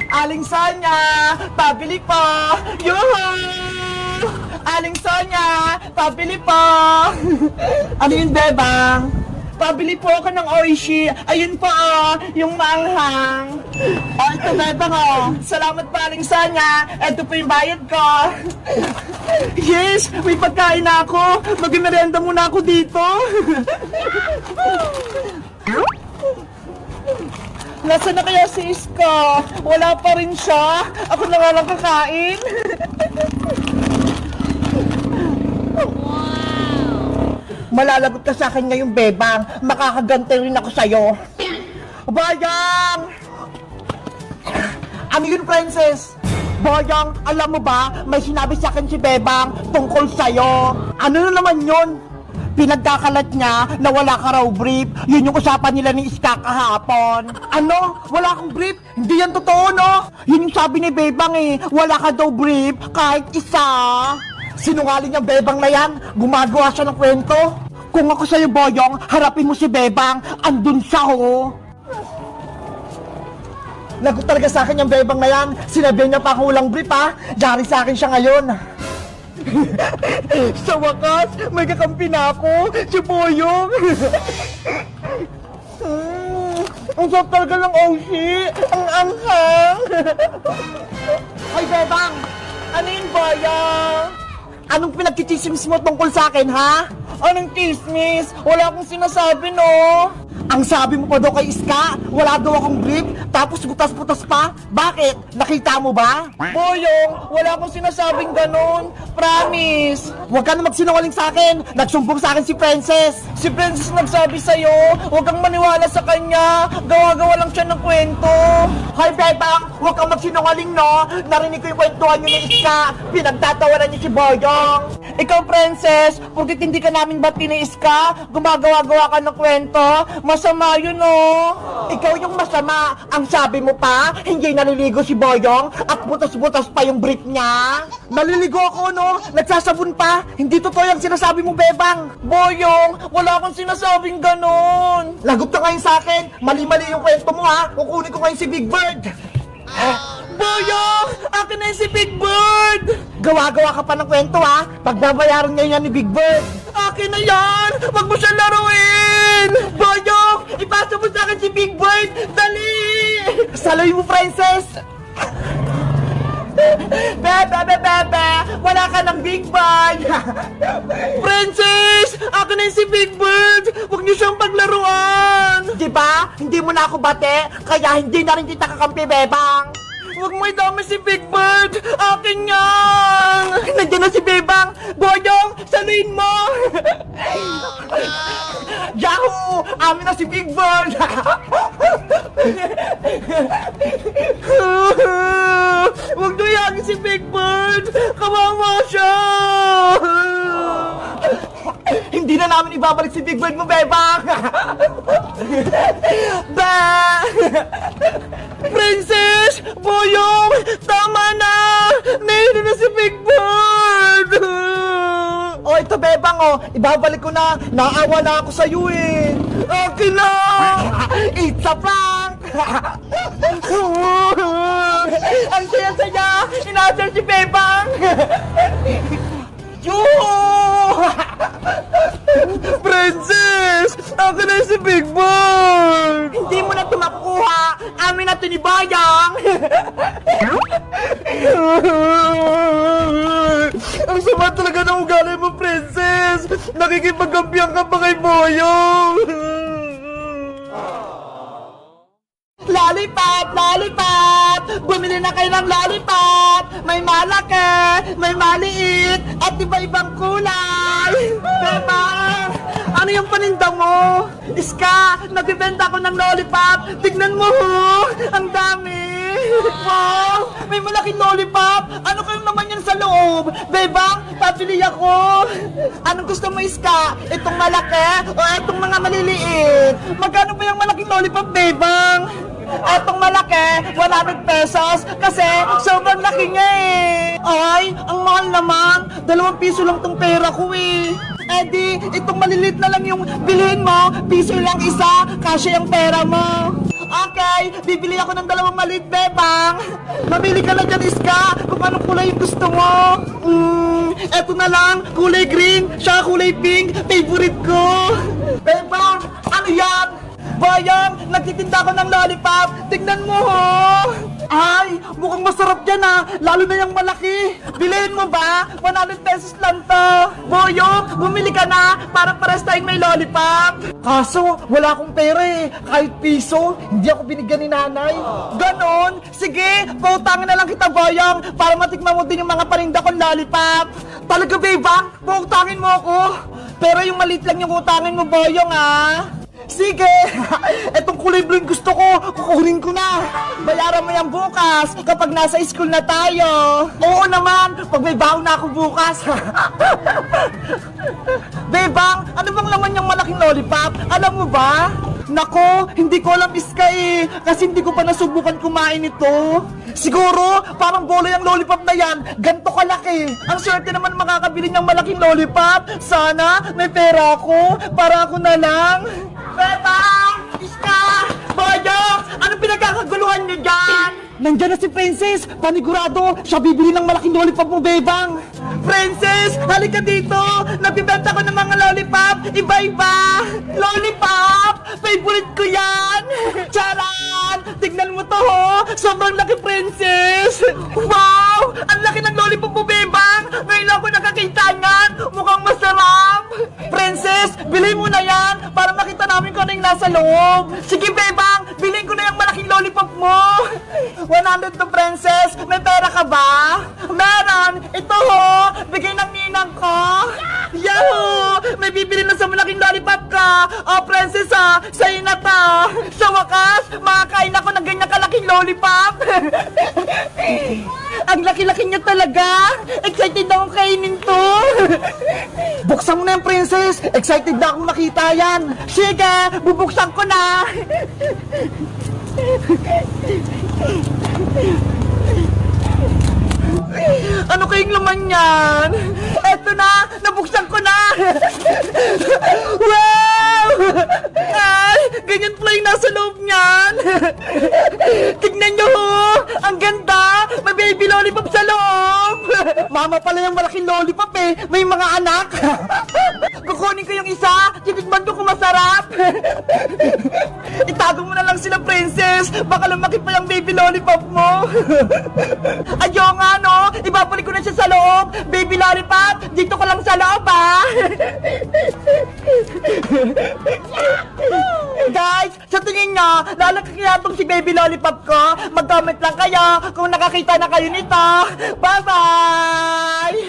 Aling Sonia, pabili po! Yuhu! Aling Sonia, pabili po! Ano yun, Bebang? Pabili po ako ng Oishi. Ayun po, yung maanghang. Ito, Bebang, Salamat po, Aling Sonia. Ito po yung bayad ko. Yes, may pagkain na ako. Mag-merienda muna ako dito. Nasaan na kaya si Iska? Wala pa rin siya. Ako na nga lang kakain. Malalagot ka sa akin ngayong, Bebang. Makakagante rin ako sa'yo. Bayang! Ano yun, Princess? Bayang, alam mo ba, may sinabi sa akin si Bebang tungkol sa'yo. Ano na naman yun? Pinagkakalat niya na wala ka raw brief. Yun yung usapan nila ni Iska kahapon. Ano? Wala akong brief? Hindi yan totoo, no? Yun yung sabi ni Bebang wala ka daw brief kahit isa. Sinungaling yung Bebang na yan. Gumagawa siya ng kwento. Kung ako sa'yo, Boyong, harapin mo si Bebang. Andun siya, ho. Lagot talaga sa akin yung Bebang na yan. Sinabihan niya pa akong walang brief, ha. Yari sa akin siya ngayon. Sa wakas, may kakampi na ako, si Boyong. Ang sarap talaga ng Oishi. Ang anghang. Hoy, Bebang! Ano yun, Boyong? Anong pinagkichismis mo tungkol sa akin, ha? Anong chismis? Wala akong sinasabi, no? Ang sabi mo pa daw kay Iska, wala daw akong brief, tapos butas-butas pa. Bakit? Nakita mo ba? Boyong, wala akong sinasabing ganon. Promise. Huwag ka na magsinungaling sa akin. Nagsumbong sa akin si Princess. Si Princess nagsabi sa'yo, huwag kang maniwala sa kanya. Gawa-gawa lang siya ng kwento. Hoy, Bebang, huwag kang magsinungaling, no? Narinig ko yung kwentuhan niyo ni Iska. Pinagtatawanan niyo si Boyong. Ikaw, Princess, pagkat hindi ka namin bati ni Iska, gumagawa-gawa ka ng kwento, masama yun, no? Ikaw yung masama. Ang sabi mo pa, hindi naliligo si Boyong at butas-butas pa yung brief niya. Naliligo ako, no? Nagsasabon pa. Hindi totoo yung sinasabi mo, Bebang. Boyong, wala akong sinasabing ganon. Lagot ka ngayon sa akin. Mali-mali yung kwento mo, ha? Kukunin ko ngayon si Big Bird. Boyong! Akin na yung si Big Bird! Gawa-gawa ka pa ng kwento, ha? Pagbabayaran ngayon yan ni Big Bird. Akin na yan! Wag mo siya laruin! Boyong! Ipasa mo sa akin si Big Bird! Dali! Saloy mo, Princess! Bebe! Wala ka ng Big Bird! Princess! Akin na yung si Big Bird! Huwag niyo siyang paglaruan! Diba? Hindi mo na ako bate, kaya hindi na rin kita kakampi, Bebang! Huwag mo idamay si Big Bird! Akin yan! Nandiyan na si Bebang! Boyong! Saluin mo! Yahoo! Amin na si Big Bird! Huwag doyagin si Big Bird! Kawawa siya! Hindi na namin ibabalik si Big Bird mo, Bebang! Princess! Boyong! Tama na! Nahihilo na si Big Bird! O, ito, Bebang, ibabalik ko na. Naawa na ako sa'yo, Okay na! It's a prank! Ang saya-saya! Inasal si Bebang! Princess! Ako na si Big Bird! Hindi mo na ito makukuha! Amin na ito ni Bayang! Ang sama talaga ng ugali mo, Princess! Nakikipagkampiyan ka pa kay Boyong! Lollipop! Lollipop! Bumili na kayo ng lollipop! May malaki, may maliit, at iba-ibang kulay! Bebang! Ano yung paninda mo? Iska, nagbibenta ako ng lollipop! Tignan mo, ang dami! Wow! May malaking lollipop! Ano kayong naman yan sa loob? Bebang, pabili ako! Anong gusto mo, Iska? Itong malaki o itong mga maliliit? Magkano ba yung malaking lollipop, Bebang? Etong malaki, 100 pesos kasi sobrang laki niya Ay, ang mahal naman. 2 piso lang tong pera ko Eddie, itong malilit na lang yung bilhin mo. Piso lang isa, kasya yung pera mo. Okay, bibili ako ng 2 maliit, bebang. Mamili ka na dyan, Iska, kung anong kulay yung gusto mo. Eto na lang, kulay green, siya kulay pink, favorite ko. Bebang, ano yan? Bayang, nagtitinda ko ng lollipop. Tignan mo, ho. Ay, mukhang masarap dyan, ha. Lalo na yung malaki. Bilhin mo ba? 100 pesos lang to. Boyong, bumili ka na para pares tayong may lollipop. Kaso, wala akong pera eh. Kahit piso, hindi ako binigyan ni nanay. Ganon? Sige, pautangin na lang kita, Boyong, para matikman mo din yung mga paninda kong lollipop. Talaga, bebang? Pautangin mo ako. Pero yung maliit lang yung utangin mo, Boyong, ha. Sige! Etong kulay blue yung gusto ko, kukunin ko na. Bayaran mo yan bukas, kapag nasa school na tayo. Oo naman, pag may baon na ako bukas. Bebang, ano bang laman yung malaking lollipop? Alam mo ba? Nako, hindi ko alam, Iska eh. Kasi hindi ko pa nasubukan kumain ito. Siguro, parang bola yung lollipop na yan. Ganto kalaki. Ang swerte naman makakabili ng malaking lollipop. Sana, may pera ako. Para ako na lang. Bebang! Iska! Boyong! Anong pinagkakaguluhan niyo dyan? Nandiyan na si Princess! Panigurado, siya bibili ng malaking lollipop mo, Bebang! Princess! Halika dito! Nagbibenta ko ng mga lollipop! Iba-iba! Lollipop! Favorite ko yan! Charan! Tignan mo to, ho! Sobrang laki, Princess! Wow! Ang laki ng lollipop mo, Bebang! Ngayon lang ako nakakita niyan! Mukhang masarap! Princess! Bilhin mo na yan! Para makita namin kung ano yung nasa loob! Sige, Bebang! Bilhin ko na yung malaking lollipop mo! 100 to, Princess! May pera ka ba? Meron! Ito, ho! Bigay ng ninang ko! Yahoo! May bibili na sa malaking lollipop ka! Oh, Princess, ha! Sa'yo na to! Sa wakas, makakain ako ng ganyan kalaking lollipop! Ang laki-laki niya talaga! Excited akong kainin to! Buksan mo na yan, Princess! Excited na akong makita yan! Sige! Bubuksan ko na! Ano kayong laman yan? Eto na! Nabuksan ko na! Wow! Ay! Ganyan pala yung nasa loob niyan! Tignan nyo, ho! Ang ganda! May baby lollipop sa loob! Mama pala yung malaking lollipop eh! May mga anak! Kukunin ko yung isa! Titigman ko kung masarap! Itago mo na lang sila, Princess! Baka lumaki pa yung baby lollipop mo! Ayaw nga, no? Ibabalik ko na siya sa loob! Baby lollipop! Dito ka lang sa loob, ha? Guys, sa tingin nyo, lalaki kaya itong si baby lollipop ko? Mag-comment lang kayo kung nakakita na kayo nito! Bye-bye!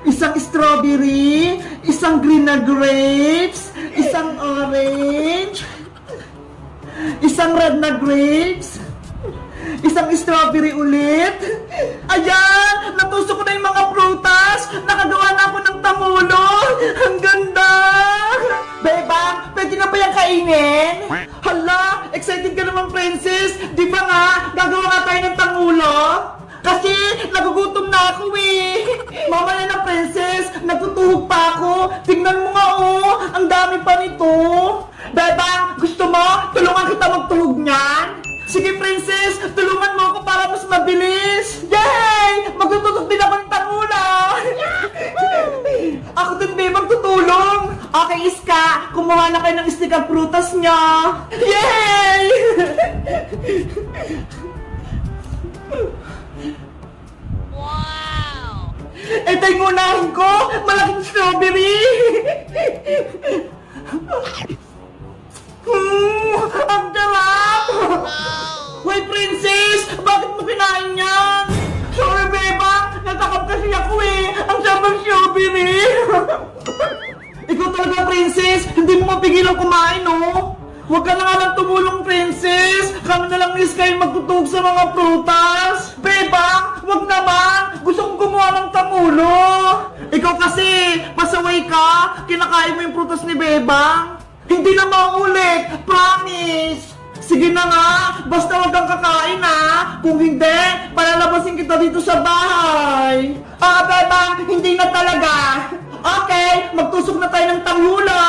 Isang strawberry, isang green na grapes, isang orange, isang red na grapes, isang strawberry ulit. Ayan! Natusok ko na yung mga prutas! Nakagawa na ako ng tamulo! Ang ganda! Bebang, pwede na ba yung kainin? Hala! Excited ka naman, Princess! Di ba nga, gagawa nga tayo ng tangulo? Kasi nagugutom na ako eh! Mamaya na, Princess! Nagtutuhog pa ako! Tignan mo nga, oh! Ang dami pa nito! Bebang, gusto mo? Tulungan kita magtuhog niyan? Sige, Princess! Tulungan mo ako para mas mabilis! Yay! Magtututok din ako ng tangula! Ako din, Bebang, tutulong! Okay, Iska! Kumuha na kayo ng stick ang prutas niya! Yay! Wow! Ito yung unahin ko! Malaking strawberry! Ang sarap! Wait, Princess! Bakit mo kinain yan? Sorry, Bebang! Natakap kasi ako eh! Ang sarap ng strawberry! Ikaw talaga, Princess! Hindi mo mapigilang kumain, oh! Huwag ka na nga lang tumulong, Princess! Kami na lang ni Sky magtutug sa mga prutas! Bebang! Huwag naman! Gusto kong gumawa ng tamulo! Ikaw kasi! Pasaway ka! Kinakain mo yung prutas ni Bebang! Hindi na maulit! Promise! Sige na nga! Basta huwag kang kakain, ha! Kung hindi, palalabasin kita dito sa bahay! Ah, Bebang! Hindi na talaga! Okay! Magtusok na tayo ng tangula!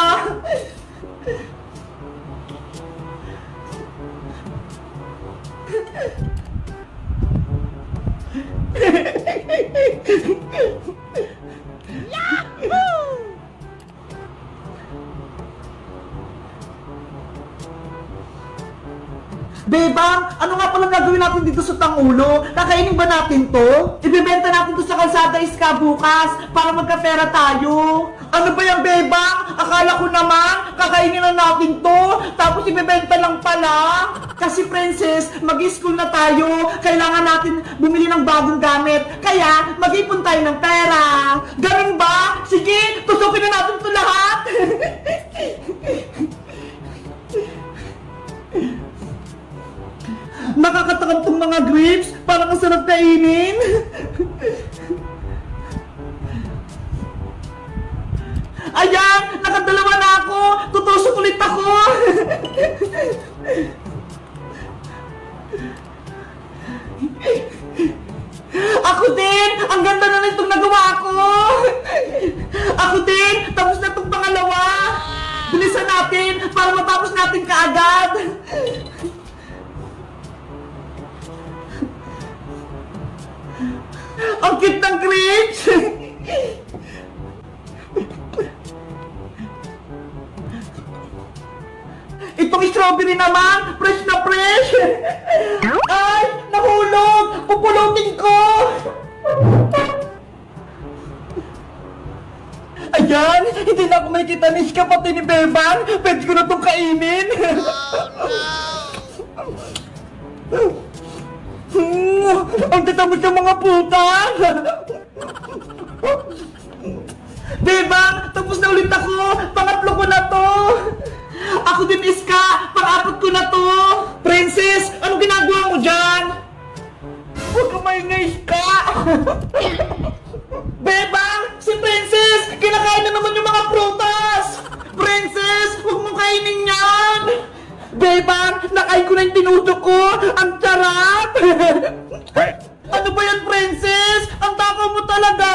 Bebang, ano nga palang gagawin natin dito sa Tangulo? Kakainin ba natin to? Ibebenta natin to sa Kalsada Iska bukas para magkapera tayo. Ano ba yan, Bebang? Akala ko naman, kakainin na natin to, tapos ibebenta lang pala. Kasi, Princess, mag-school na tayo. Kailangan natin bumili ng bagong gamit. Kaya, mag-ipon tayo ng pera. Ganun ba? Sige, tusukin na natin to lahat. Nakakatakam tong mga grapes, parang ang sarap kainin. Ayan, nakadalawa na ako. Tutusok ulit ako. Ako din, ang ganda na nitong nagawa ko. Ako din, tapos na itong pangalawa. Bilisan natin para matapos natin kaagad. Ang cute ng grapes! Itong strawberry naman, fresh na fresh! Ay, nahulog! Pupulutin ko! Ayan, hindi na ako makikita ni Iska pati ni Bebang. Pwede ko na itong kainin. Ang tatamad ng mga puta! Bebang, tapos na ulit ako! Pangatlo ko na to! Ako din, Iska! Pang-apat ko na to! Princess, anong ginagawa mo dyan? Huwag ka maingay, Iska! Bebang, si Princess! Kinakain na naman yung mga prutas! Princess, huwag mong kainin yan! Bebang, nakain ko na yung tinutok ko! Ang sarap! Ano ba yan, Princess? Ang takaw mo talaga!